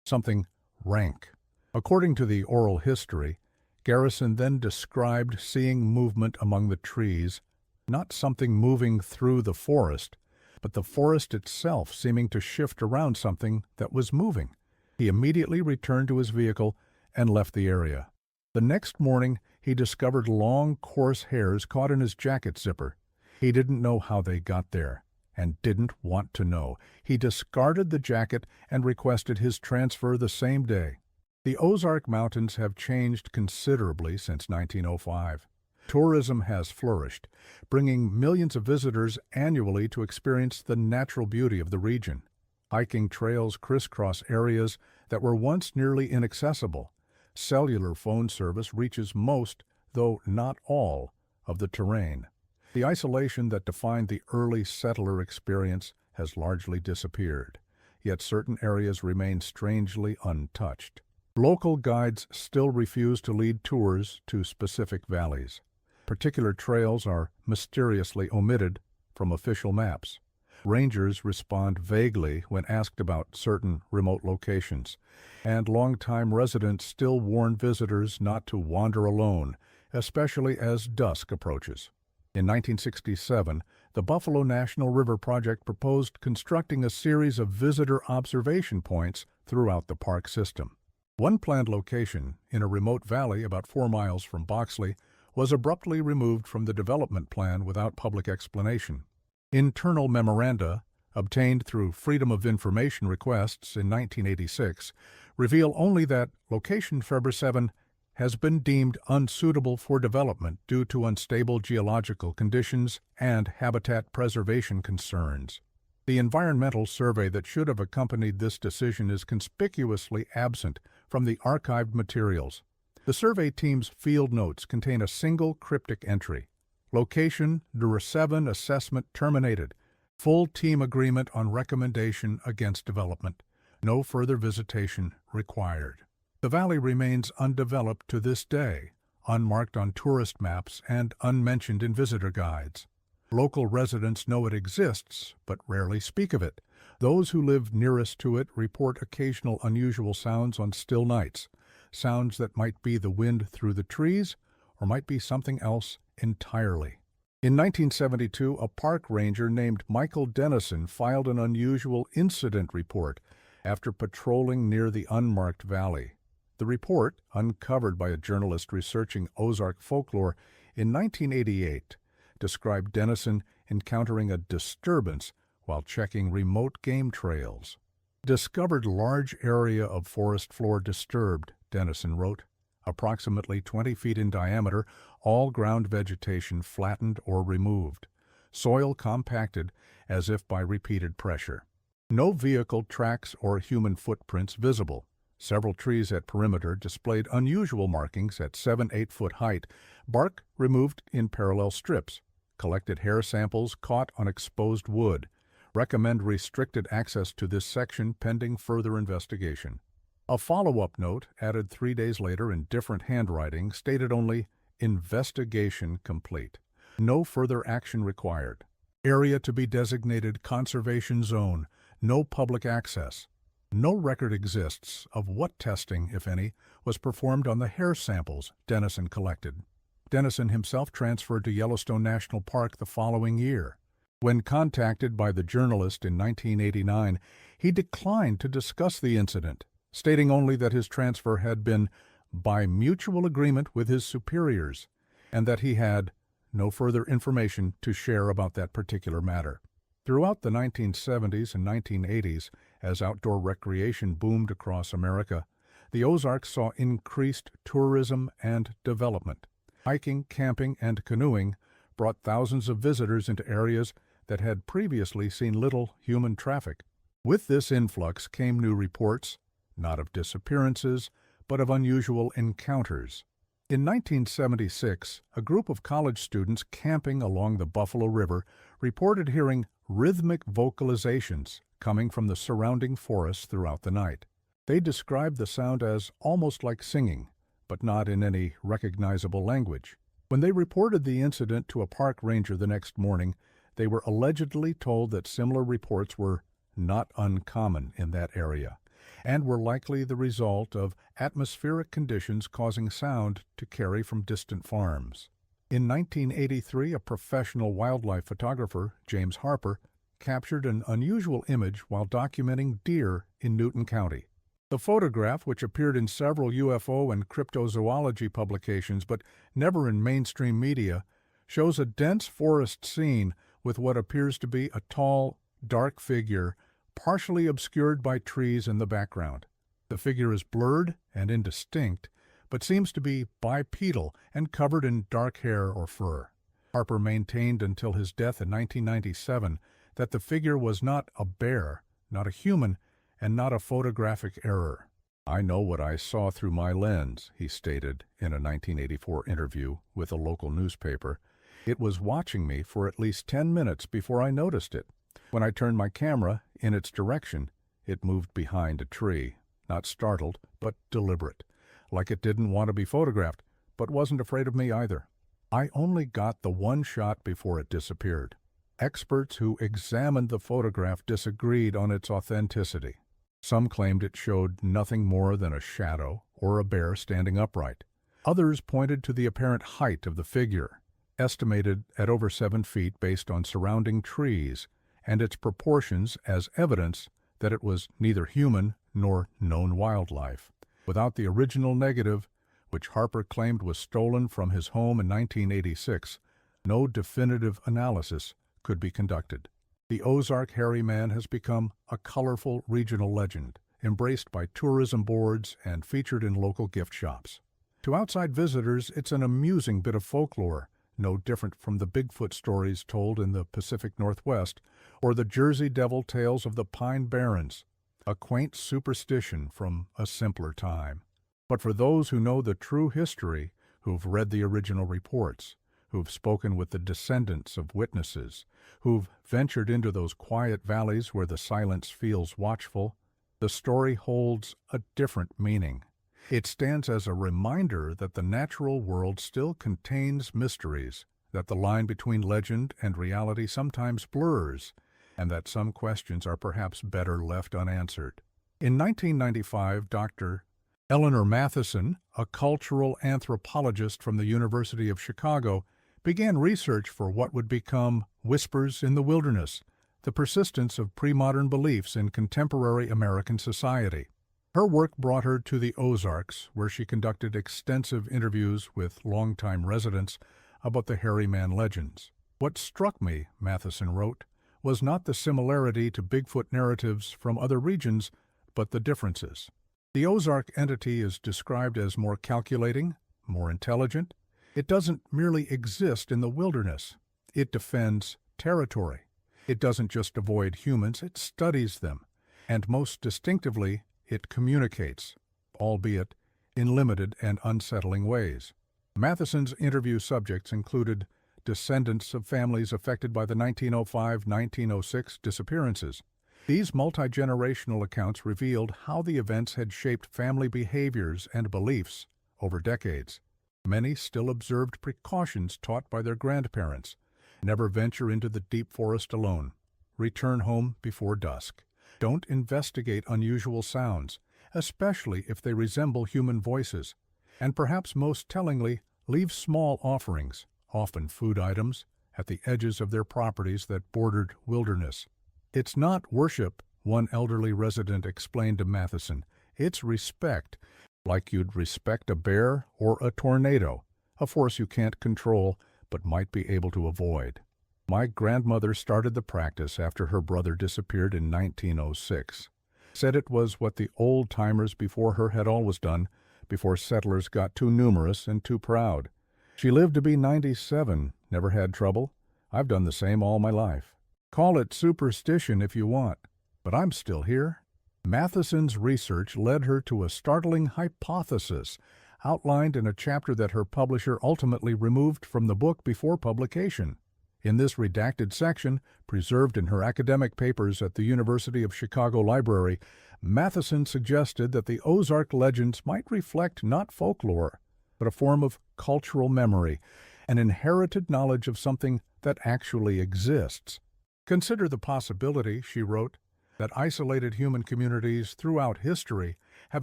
Something rank. According to the oral history, Garrison then described seeing movement among the trees, not something moving through the forest, but the forest itself seeming to shift around something that was moving. He immediately returned to his vehicle and left the area. The next morning, he discovered long, coarse hairs caught in his jacket zipper. He didn't know how they got there, and didn't want to know. He discarded the jacket and requested his transfer the same day. The Ozark Mountains have changed considerably since 1905. Tourism has flourished, bringing millions of visitors annually to experience the natural beauty of the region. Hiking trails crisscross areas that were once nearly inaccessible. Cellular phone service reaches most, though not all, of the terrain. The isolation that defined the early settler experience has largely disappeared, yet certain areas remain strangely untouched. Local guides still refuse to lead tours to specific valleys. Particular trails are mysteriously omitted from official maps. Rangers respond vaguely when asked about certain remote locations, and longtime residents still warn visitors not to wander alone, especially as dusk approaches. In 1967, the Buffalo National River Project proposed constructing a series of visitor observation points throughout the park system. One planned location, in a remote valley about 4 miles from Boxley, was abruptly removed from the development plan without public explanation. Internal memoranda, obtained through Freedom of Information requests in 1986, reveal only that location Faber 7 has been deemed unsuitable for development due to unstable geological conditions and habitat preservation concerns. The environmental survey that should have accompanied this decision is conspicuously absent from the archived materials. The survey team's field notes contain a single cryptic entry. Location, Dura 7 assessment terminated. Full team agreement on recommendation against development. No further visitation required. The valley remains undeveloped to this day, unmarked on tourist maps and unmentioned in visitor guides. Local residents know it exists, but rarely speak of it. Those who live nearest to it report occasional unusual sounds on still nights, sounds that might be the wind through the trees or might be something else entirely. In 1972, a park ranger named Michael Dennison filed an unusual incident report after patrolling near the unmarked valley. The report, uncovered by a journalist researching Ozark folklore in 1988, described Dennison encountering a disturbance while checking remote game trails. Discovered large area of forest floor disturbed, Dennison wrote. Approximately 20 feet in diameter, all ground vegetation flattened or removed. Soil compacted as if by repeated pressure. No vehicle tracks or human footprints visible. Several trees at perimeter displayed unusual markings at 7-8 foot height, bark removed in parallel strips, collected hair samples caught on exposed wood, Recommend restricted access to this section pending further investigation. A follow-up note, added 3 days later in different handwriting, stated only, "Investigation complete. No further action required. Area to be designated conservation zone. No public access." No record exists of what testing, if any, was performed on the hair samples Dennison collected. Dennison himself transferred to Yellowstone National Park the following year. When contacted by the journalist in 1989, he declined to discuss the incident, stating only that his transfer had been by mutual agreement with his superiors, and that he had no further information to share about that particular matter. Throughout the 1970s and 1980s, as outdoor recreation boomed across America, the Ozarks saw increased tourism and development. Hiking, camping, and canoeing brought thousands of visitors into areas that had previously seen little human traffic. With this influx came new reports, not of disappearances, but of unusual encounters. In 1976, a group of college students camping along the Buffalo River reported hearing rhythmic vocalizations coming from the surrounding forests throughout the night. They described the sound as almost like singing, but not in any recognizable language. When they reported the incident to a park ranger the next morning, they were allegedly told that similar reports were not uncommon in that area, and were likely the result of atmospheric conditions causing sound to carry from distant farms. In 1983, a professional wildlife photographer, James Harper, captured an unusual image while documenting deer in Newton County. The photograph, which appeared in several UFO and cryptozoology publications but never in mainstream media, shows a dense forest scene with what appears to be a tall, dark figure partially obscured by trees in the background. The figure is blurred and indistinct, but seems to be bipedal and covered in dark hair or fur. Harper maintained until his death in 1997 that the figure was not a bear, not a human, and not a photographic error. "I know what I saw through my lens," he stated in a 1984 interview with a local newspaper. "It was watching me for at least 10 minutes before I noticed it. When I turned my camera in its direction, it moved behind a tree, not startled, but deliberate, like it didn't want to be photographed, but wasn't afraid of me either. I only got the one shot before it disappeared." Experts who examined the photograph disagreed on its authenticity. Some claimed it showed nothing more than a shadow or a bear standing upright. Others pointed to the apparent height of the figure, estimated at over 7 feet based on surrounding trees, and its proportions as evidence that it was neither human nor known wildlife. Without the original negative, which Harper claimed was stolen from his home in 1986, no definitive analysis could be conducted. The Ozark hairy man has become a colorful regional legend, embraced by tourism boards and featured in local gift shops. To outside visitors, it's an amusing bit of folklore, no different from the Bigfoot stories told in the Pacific Northwest or the Jersey Devil tales of the Pine Barrens, a quaint superstition from a simpler time. But for those who know the true history, who've read the original reports, who've spoken with the descendants of witnesses, who've ventured into those quiet valleys where the silence feels watchful, the story holds a different meaning. It stands as a reminder that the natural world still contains mysteries, that the line between legend and reality sometimes blurs, and that some questions are perhaps better left unanswered. In 1995, Dr. Eleanor Matheson, a cultural anthropologist from the University of Chicago, began research for what would become Whispers in the Wilderness, the persistence of pre-modern beliefs in contemporary American society. Her work brought her to the Ozarks, where she conducted extensive interviews with longtime residents about the hairy man legends. "What struck me," Matheson wrote, "was not the similarity to Bigfoot narratives from other regions, but the differences. The Ozark entity is described as more calculating, more intelligent. It doesn't merely exist in the wilderness. It defends territory. It doesn't just avoid humans, it studies them. And most distinctively, it communicates, albeit in limited and unsettling ways." Matheson's interview subjects included descendants of families affected by the 1905-1906 disappearances. These multi-generational accounts revealed how the events had shaped family behaviors and beliefs over decades. Many still observed precautions taught by their grandparents. Never venture into the deep forest alone. Return home before dusk. Don't investigate unusual sounds, especially if they resemble human voices. And perhaps most tellingly, leave small offerings, often food items, at the edges of their properties that bordered wilderness. It's not worship, one elderly resident explained to Matheson. It's respect, like you'd respect a bear or a tornado, a force you can't control but might be able to avoid. My grandmother started the practice after her brother disappeared in 1906. Said it was what the old-timers before her had always done, before settlers got too numerous and too proud. She lived to be 97, never had trouble. I've done the same all my life. Call it superstition if you want, but I'm still here. Matheson's research led her to a startling hypothesis, outlined in a chapter that her publisher ultimately removed from the book before publication. In this redacted section, preserved in her academic papers at the University of Chicago Library, Matheson suggested that the Ozark legends might reflect not folklore, but a form of cultural memory, an inherited knowledge of something that actually exists. Consider the possibility, she wrote, that isolated human communities throughout history have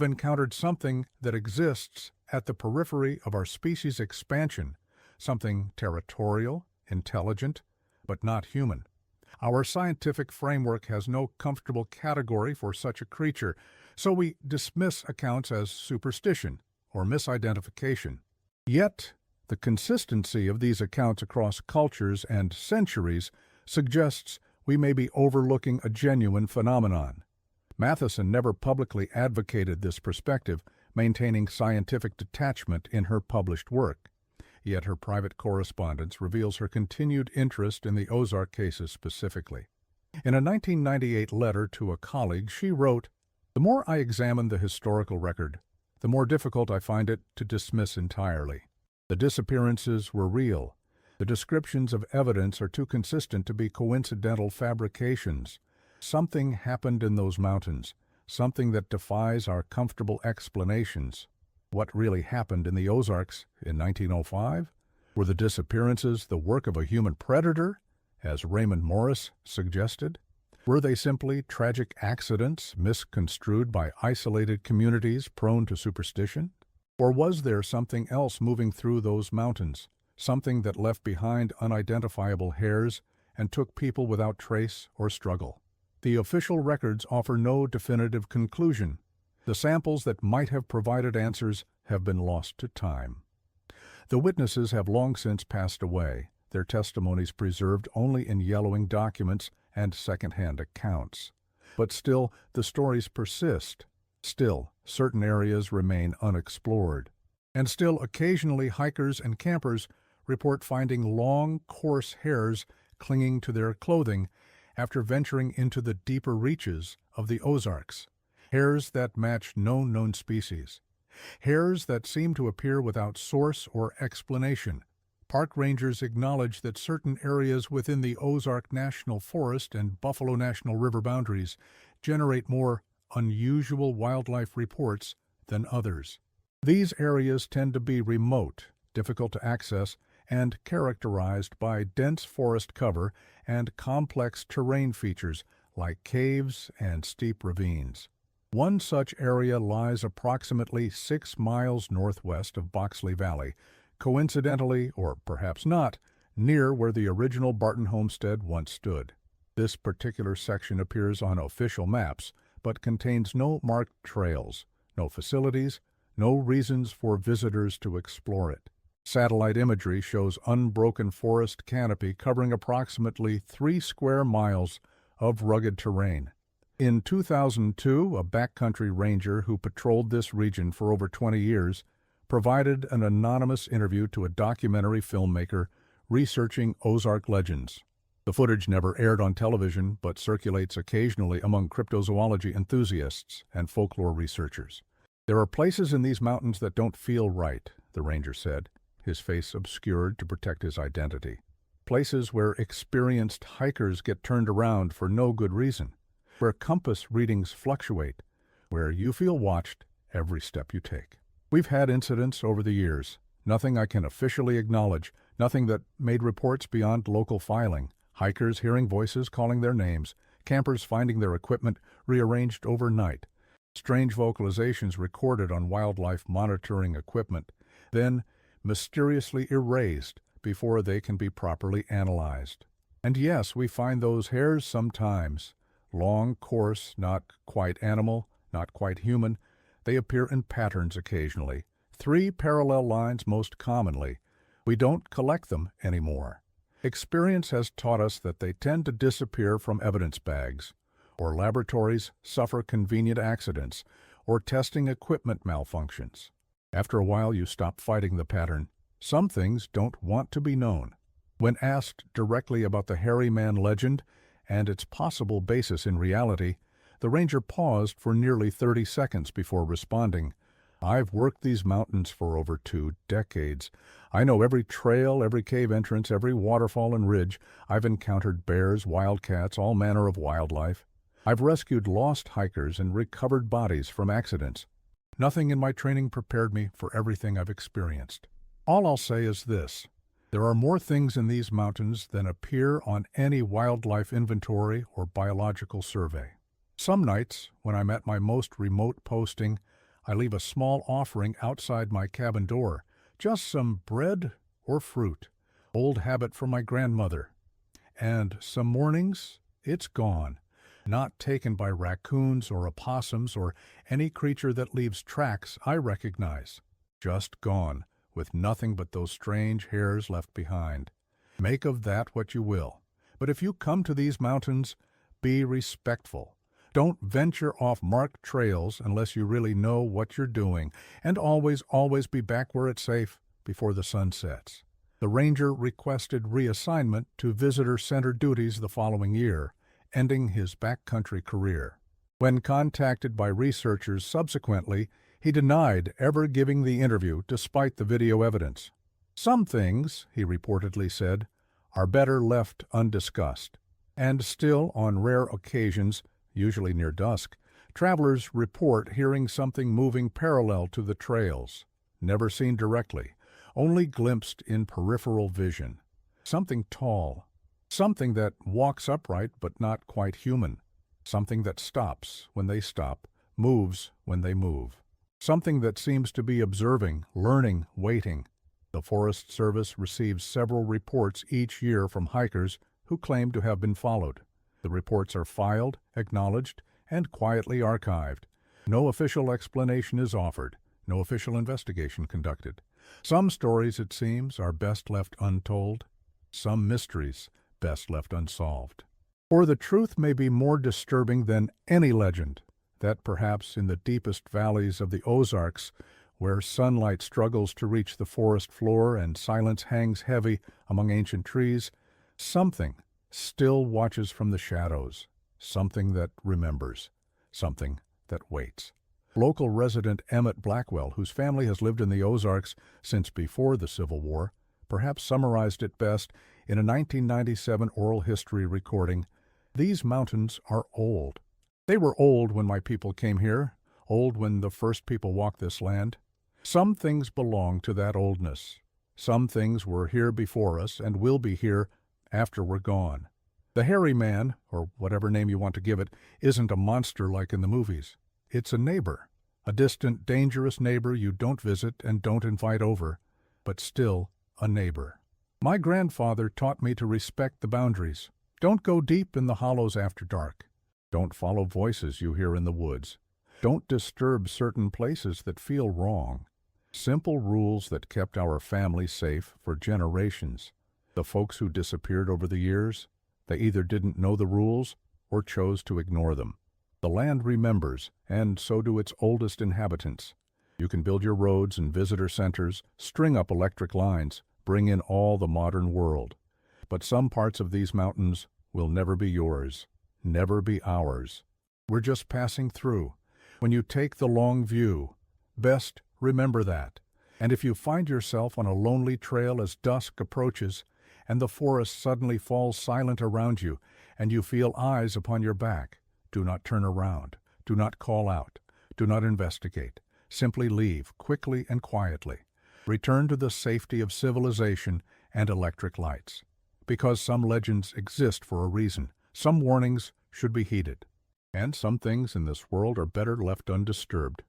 encountered something that exists at the periphery of our species' expansion, something territorial, intelligent, but not human. Our scientific framework has no comfortable category for such a creature, so we dismiss accounts as superstition or misidentification. Yet, the consistency of these accounts across cultures and centuries suggests we may be overlooking a genuine phenomenon. Matheson never publicly advocated this perspective, maintaining scientific detachment in her published work. Yet her private correspondence reveals her continued interest in the Ozark cases specifically. In a 1998 letter to a colleague, she wrote, "The more I examine the historical record, the more difficult I find it to dismiss entirely. The disappearances were real. The descriptions of evidence are too consistent to be coincidental fabrications. Something happened in those mountains, something that defies our comfortable explanations. What really happened in the Ozarks in 1905? Were the disappearances the work of a human predator, as Raymond Morris suggested? Were they simply tragic accidents misconstrued by isolated communities prone to superstition? Or was there something else moving through those mountains, something that left behind unidentifiable hairs and took people without trace or struggle? The official records offer no definitive conclusion. The samples that might have provided answers have been lost to time. The witnesses have long since passed away, their testimonies preserved only in yellowing documents and second-hand accounts. But still, the stories persist. Still, certain areas remain unexplored. And still, occasionally hikers and campers report finding long, coarse hairs clinging to their clothing after venturing into the deeper reaches of the Ozarks. Hairs that match no known species. Hairs that seem to appear without source or explanation. Park rangers acknowledge that certain areas within the Ozark National Forest and Buffalo National River boundaries generate more unusual wildlife reports than others. These areas tend to be remote, difficult to access, and characterized by dense forest cover and complex terrain features like caves and steep ravines. One such area lies approximately 6 miles northwest of Boxley Valley, coincidentally, or perhaps not, near where the original Barton homestead once stood. This particular section appears on official maps, but contains no marked trails, no facilities, no reasons for visitors to explore it. Satellite imagery shows unbroken forest canopy covering approximately 3 square miles of rugged terrain. In 2002, a backcountry ranger who patrolled this region for over 20 years provided an anonymous interview to a documentary filmmaker researching Ozark legends. The footage never aired on television, but circulates occasionally among cryptozoology enthusiasts and folklore researchers. "There are places in these mountains that don't feel right," the ranger said, his face obscured to protect his identity. places where experienced hikers get turned around for no good reason, where compass readings fluctuate, where you feel watched every step you take. We've had incidents over the years, nothing I can officially acknowledge, nothing that made reports beyond local filing, hikers hearing voices calling their names, campers finding their equipment rearranged overnight, strange vocalizations recorded on wildlife monitoring equipment, then mysteriously erased before they can be properly analyzed. And yes, we find those hairs sometimes. Long, coarse, not quite animal, not quite human. They appear in patterns occasionally. 3 parallel lines most commonly. We don't collect them anymore. Experience has taught us that they tend to disappear from evidence bags, or laboratories suffer convenient accidents, or testing equipment malfunctions. After a while you stop fighting the pattern. Some things don't want to be known. When asked directly about the hairy man legend and its possible basis in reality, the ranger paused for nearly 30 seconds before responding. I've worked these mountains for over 2 decades. I know every trail, every cave entrance, every waterfall and ridge. I've encountered bears, wildcats, all manner of wildlife. I've rescued lost hikers and recovered bodies from accidents. Nothing in my training prepared me for everything I've experienced. All I'll say is this: there are more things in these mountains than appear on any wildlife inventory or biological survey. Some nights, when I'm at my most remote posting, I leave a small offering outside my cabin door, just some bread or fruit, old habit from my grandmother. And some mornings, it's gone, not taken by raccoons or opossums or any creature that leaves tracks I recognize. Just gone, with nothing but those strange hairs left behind. Make of that what you will. But if you come to these mountains, be respectful. Don't venture off marked trails unless you really know what you're doing, and always be back where it's safe before the sun sets. The ranger requested reassignment to visitor center duties the following year, ending his backcountry career. When contacted by researchers subsequently, he denied ever giving the interview despite the video evidence. Some things, he reportedly said, are better left undiscussed. And still, on rare occasions, usually near dusk, travelers report hearing something moving parallel to the trails, never seen directly, only glimpsed in peripheral vision. Something tall, something that walks upright but not quite human, something that stops when they stop, moves when they move. Something that seems to be observing, learning, waiting. The Forest Service receives several reports each year from hikers who claim to have been followed. The reports are filed, acknowledged, and quietly archived. No official explanation is offered, no official investigation conducted. Some stories, it seems, are best left untold. Some mysteries best left unsolved. For the truth may be more disturbing than any legend, that perhaps in the deepest valleys of the Ozarks, where sunlight struggles to reach the forest floor and silence hangs heavy among ancient trees, something still watches from the shadows, something that remembers, something that waits. Local resident Emmett Blackwell, whose family has lived in the Ozarks since before the Civil War, perhaps summarized it best in a 1997 oral history recording. These mountains are old. They were old when my people came here, old when the first people walked this land. Some things belong to that oldness. Some things were here before us and will be here after we're gone. The hairy man, or whatever name you want to give it, isn't a monster like in the movies. It's a neighbor, a distant, dangerous neighbor you don't visit and don't invite over, but still a neighbor. My grandfather taught me to respect the boundaries. Don't go deep in the hollows after dark. Don't follow voices you hear in the woods. Don't disturb certain places that feel wrong. Simple rules that kept our family safe for generations. The folks who disappeared over the years, they either didn't know the rules or chose to ignore them. The land remembers, and so do its oldest inhabitants. You can build your roads and visitor centers, string up electric lines, bring in all the modern world. But some parts of these mountains will never be yours. Never be ours. We're just passing through. When you take the long view, best remember that. And if you find yourself on a lonely trail as dusk approaches, and the forest suddenly falls silent around you, and you feel eyes upon your back, do not turn around, do not call out, do not investigate. Simply leave, quickly and quietly. Return to the safety of civilization and electric lights. Because some legends exist for a reason, some warnings should be heeded. And some things in this world are better left undisturbed.